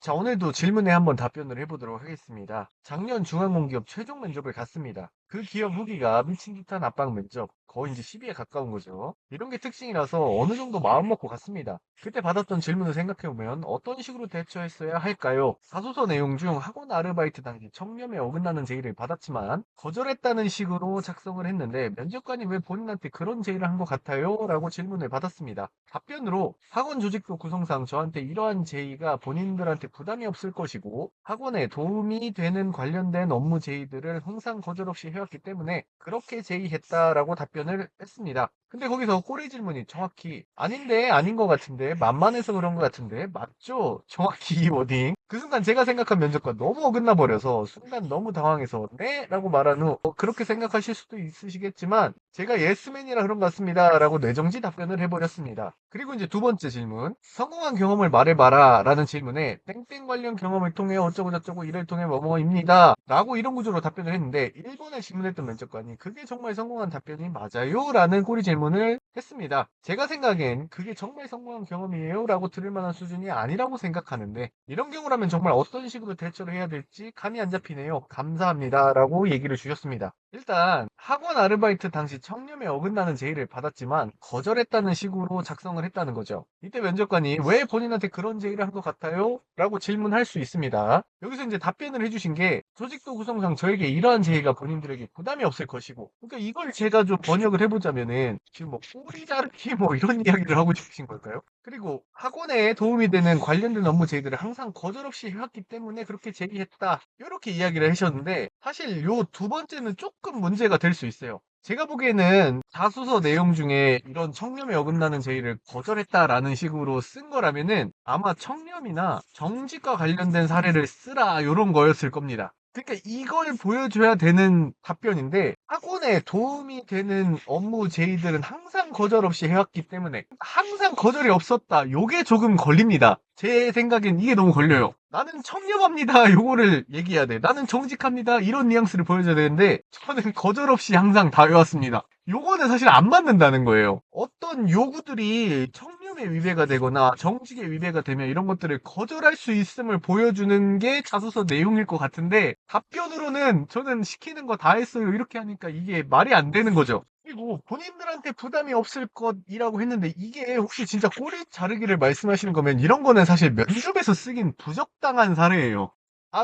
자, 오늘도 질문에 한번 답변을 해보도록 하겠습니다. 작년 중앙공기업 최종 면접을 갔습니다. 그 기업 후기가 미친 듯한 압박 면접, 거의 이제 10위에 가까운 거죠. 이런 게 특징이라서 어느 정도 마음 먹고 갔습니다. 그때 받았던 질문을 생각해보면 어떤 식으로 대처했어야 할까요? 자소서 내용 중 학원 아르바이트 당시 청렴에 어긋나는 제의를 받았지만 거절했다는 식으로 작성을 했는데 면접관이 왜 본인한테 그런 제의를 한 것 같아요? 라고 질문을 받았습니다. 답변으로 학원 조직도 구성상 저한테 이러한 제의가 본인들한테 부담이 없을 것이고 학원에 도움이 되는 관련된 업무 제의들을 항상 거절 없이 해왔기 때문에 그렇게 제의했다라고 답변을 했습니다. 근데 거기서 꼬리 질문이 정확히 아닌데 아닌 것 같은데 만만해서 그런 것 같은데 맞죠? 정확히 이 워딩. 그 순간 제가 생각한 면접과 너무 어긋나 버려서 순간 너무 당황해서 네? 라고 말한 후 그렇게 생각하실 수도 있으시겠지만 제가 예스맨이라 그런 것 같습니다 라고 뇌정지 답변을 해버렸습니다. 그리고 이제 두 번째 질문, 성공한 경험을 말해봐라 라는 질문에 땡땡 관련 경험을 통해 어쩌고저쩌고 이를 통해 뭐뭐입니다 라고 이런 구조로 답변을 했는데 일본에 질문했던 면접관이 그게 정말 성공한 답변이 맞아요? 라는 꼬리 질문을 했습니다. 제가 생각엔 그게 정말 성공한 경험이에요? 라고 들을 만한 수준이 아니라고 생각하는데 이런 경우라면 정말 어떤 식으로 대처를 해야 될지 감이 안 잡히네요. 감사합니다 라고 얘기를 주셨습니다. 일단 학원 아르바이트 당시 청렴에 어긋나는 제의를 받았지만 거절했다는 식으로 작성을 했다는 거죠. 이때 면접관이 왜 본인한테 그런 제의를 한 것 같아요? 라고 질문할 수 있습니다. 여기서 이제 답변을 해주신 게 조직도 구성상 저에게 이러한 제의가 본인들에게 부담이 없을 것이고 그러니까 이걸 제가 좀 번역을 해보자면은 지금 뭐 꼬리 자르기 뭐 이런 이야기를 하고 싶으신 걸까요? 그리고 학원에 도움이 되는 관련된 업무 제의들을 항상 거절 없이 해왔기 때문에 그렇게 제의했다. 이렇게 이야기를 하셨는데 사실 요 두 번째는 조금 문제가 될 수 있어요. 제가 보기에는 자소서 내용 중에 이런 청렴에 어긋나는 제의를 거절했다라는 식으로 쓴 거라면은 아마 청렴이나 정직과 관련된 사례를 쓰라 이런 거였을 겁니다. 그러니까 이걸 보여줘야 되는 답변인데 학원에 도움이 되는 업무 제의들은 항상 거절 없이 해왔기 때문에 항상 거절이 없었다. 요게 조금 걸립니다. 제 생각엔 이게 너무 걸려요. 나는 청렴합니다. 요거를 얘기해야 돼. 나는 정직합니다. 이런 뉘앙스를 보여줘야 되는데 저는 거절 없이 항상 다 해왔습니다. 요거는 사실 안 맞는다는 거예요. 어떤 요구들이 청렴에 위배가 되거나 정직에 위배가 되면 이런 것들을 거절할 수 있음을 보여주는 게 자소서 내용일 것 같은데 답변으로는 저는 시키는 거 다 했어요. 이렇게 하니까 이게 말이 안 되는 거죠. 그리고 본인들한테 부담이 없을 것이라고 했는데 이게 혹시 진짜 꼬리 자르기를 말씀하시는 거면 이런 거는 사실 면접에서 쓰긴 부적당한 사례예요.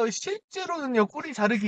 실제로는요, 꼬리 자르기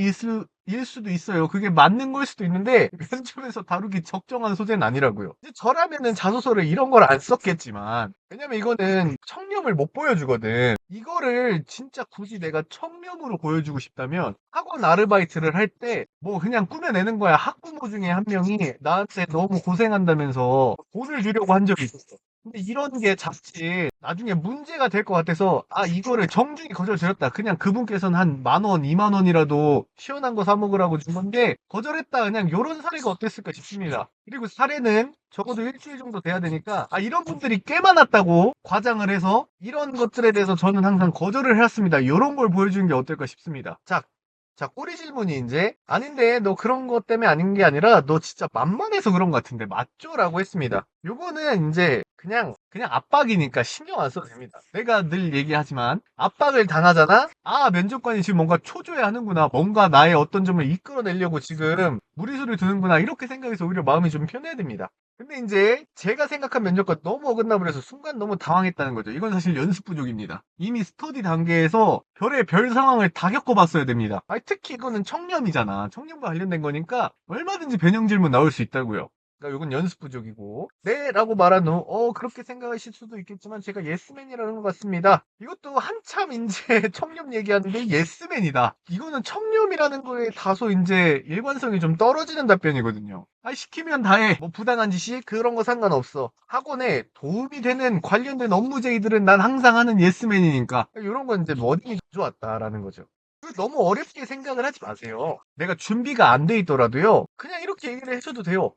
일 수도 있어요. 그게 맞는 걸 수도 있는데, 면접에서 다루기 적정한 소재는 아니라고요. 이제 저라면은 자소서를 이런 걸 안 썼겠지만, 왜냐면 이거는 청렴을 못 보여주거든. 이거를 진짜 굳이 내가 청렴으로 보여주고 싶다면, 학원 아르바이트를 할 때, 뭐 그냥 꾸며내는 거야. 학부모 중에 한 명이 나한테 너무 고생한다면서 돈을 주려고 한 적이 있었어. 근데 이런 게 자칫 나중에 문제가 될 것 같아서 이거를 정중히 거절드렸다. 그냥 그분께서는 한 10,000원, 20,000원이라도 시원한 거 사 먹으라고 준 건데 거절했다. 그냥 요런 사례가 어땠을까 싶습니다. 그리고 사례는 적어도 일주일 정도 돼야 되니까 이런 분들이 꽤 많았다고 과장을 해서 이런 것들에 대해서 저는 항상 거절을 해왔습니다. 요런 걸 보여주는 게 어떨까 싶습니다. 자, 꼬리 질문이 이제 아닌데 너 그런 것 때문에 아닌 게 아니라 너 진짜 만만해서 그런 것 같은데 맞죠? 라고 했습니다. 요거는 이제 그냥 압박이니까 신경 안 써도 됩니다. 내가 늘 얘기하지만 압박을 당하잖아? 면접관이 지금 뭔가 초조해 하는구나. 뭔가 나의 어떤 점을 이끌어내려고 지금 무리수를 두는구나. 이렇게 생각해서 오히려 마음이 좀 편해야 됩니다. 근데 이제 제가 생각한 면접과 너무 어긋나 버려서 순간 너무 당황했다는 거죠. 이건 사실 연습 부족입니다. 이미 스터디 단계에서 별의 별 상황을 다 겪어봤어야 됩니다. 특히 이거는 청렴이잖아. 청렴과 관련된 거니까 얼마든지 변형 질문 나올 수 있다고요. 그러니까 이건 연습 부족이고 네 라고 말한 후 그렇게 생각하실 수도 있겠지만 제가 예스맨이라는 것 같습니다. 이것도 한참 이제 청렴 얘기하는데 예스맨이다. 이거는 청렴이라는 거에 다소 이제 일관성이 좀 떨어지는 답변이거든요. 시키면 다해. 뭐 부당한 지시 그런 거 상관없어. 학원에 도움이 되는 관련된 업무 제의들은 난 항상 하는 예스맨이니까 이런 건 이제 워딩이 좋았다라는 거죠. 너무 어렵게 생각을 하지 마세요. 내가 준비가 안 돼 있더라도요. 그냥 이렇게 얘기를 해줘도 돼요.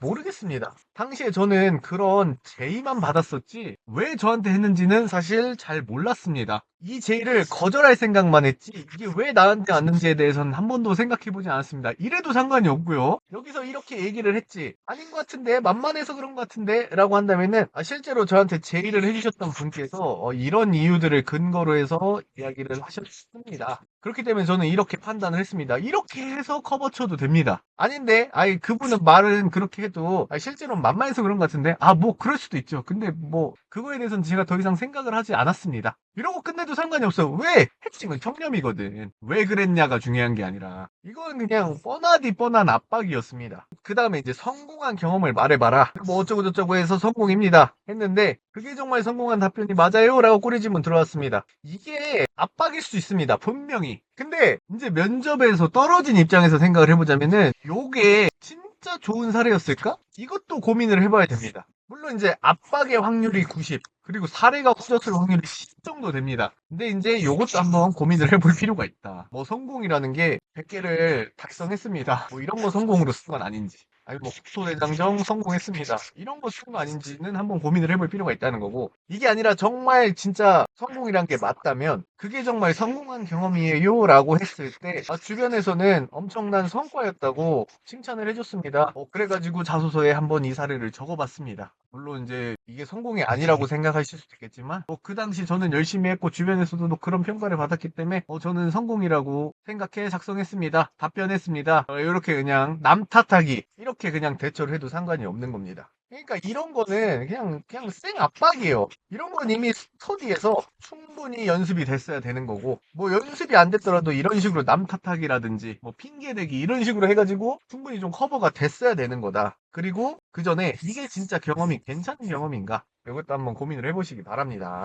모르겠습니다. 당시에 저는 그런 제의만 받았었지 왜 저한테 했는지는 사실 잘 몰랐습니다. 이 제의를 거절할 생각만 했지 이게 왜 나한테 왔는지에 대해서는 한 번도 생각해보지 않았습니다. 이래도 상관이 없고요. 여기서 이렇게 얘기를 했지 아닌 것 같은데 만만해서 그런 것 같은데 라고 한다면은 실제로 저한테 제의를 해주셨던 분께서 이런 이유들을 근거로 해서 이야기를 하셨습니다. 그렇기 때문에 저는 이렇게 판단을 했습니다. 이렇게 해서 커버 쳐도 됩니다. 아닌데 아니 그분은 말은 그렇게 해도 실제로는 만만해서 그런 것 같은데 뭐 그럴 수도 있죠. 근데 뭐 그거에 대해서는 제가 더 이상 생각을 하지 않았습니다. 이러고 끝내도 상관이 없어. 왜? 핵심은 청렴이거든. 왜 그랬냐가 중요한 게 아니라. 이건 그냥 뻔하디 뻔한 압박이었습니다. 그 다음에 이제 성공한 경험을 말해봐라. 뭐 어쩌고저쩌고 해서 성공입니다. 했는데 그게 정말 성공한 답변이 맞아요? 라고 꼬리질문 들어왔습니다. 이게 압박일 수 있습니다. 분명히. 근데 이제 면접에서 떨어진 입장에서 생각을 해보자면은 요게 진짜 좋은 사례였을까? 이것도 고민을 해봐야 됩니다. 물론 이제 압박의 확률이 90, 그리고 사례가 후졌을 확률이 10 정도 됩니다. 근데 이제 요것도 한번 고민을 해볼 필요가 있다. 뭐 성공이라는 게 100개를 달성했습니다. 뭐 이런 거 성공으로 쓴 건 아닌지. 아니 뭐 국토대장정 성공했습니다. 이런 거 쓴 거 아닌지는 한번 고민을 해볼 필요가 있다는 거고 이게 아니라 정말 진짜 성공이란 게 맞다면 그게 정말 성공한 경험이에요 라고 했을 때 주변에서는 엄청난 성과였다고 칭찬을 해줬습니다. 그래가지고 자소서에 한번 이 사례를 적어봤습니다. 물론 이제 이게 성공이 아니라고 생각하실 수도 있겠지만 그 당시 저는 열심히 했고 주변에서도 그런 평가를 받았기 때문에 저는 성공이라고 생각해 작성했습니다. 답변했습니다. 이렇게 그냥 남 탓하기 이렇게 그냥 대처를 해도 상관이 없는 겁니다. 그러니까 이런 거는 그냥 생 압박이에요. 이런 건 이미 스터디에서 충분히 연습이 됐어야 되는 거고 뭐 연습이 안 됐더라도 이런 식으로 남 탓하기라든지 뭐 핑계대기 이런 식으로 해가지고 충분히 좀 커버가 됐어야 되는 거다. 그리고 그 전에 이게 진짜 경험이 괜찮은 경험인가? 이것도 한번 고민을 해보시기 바랍니다.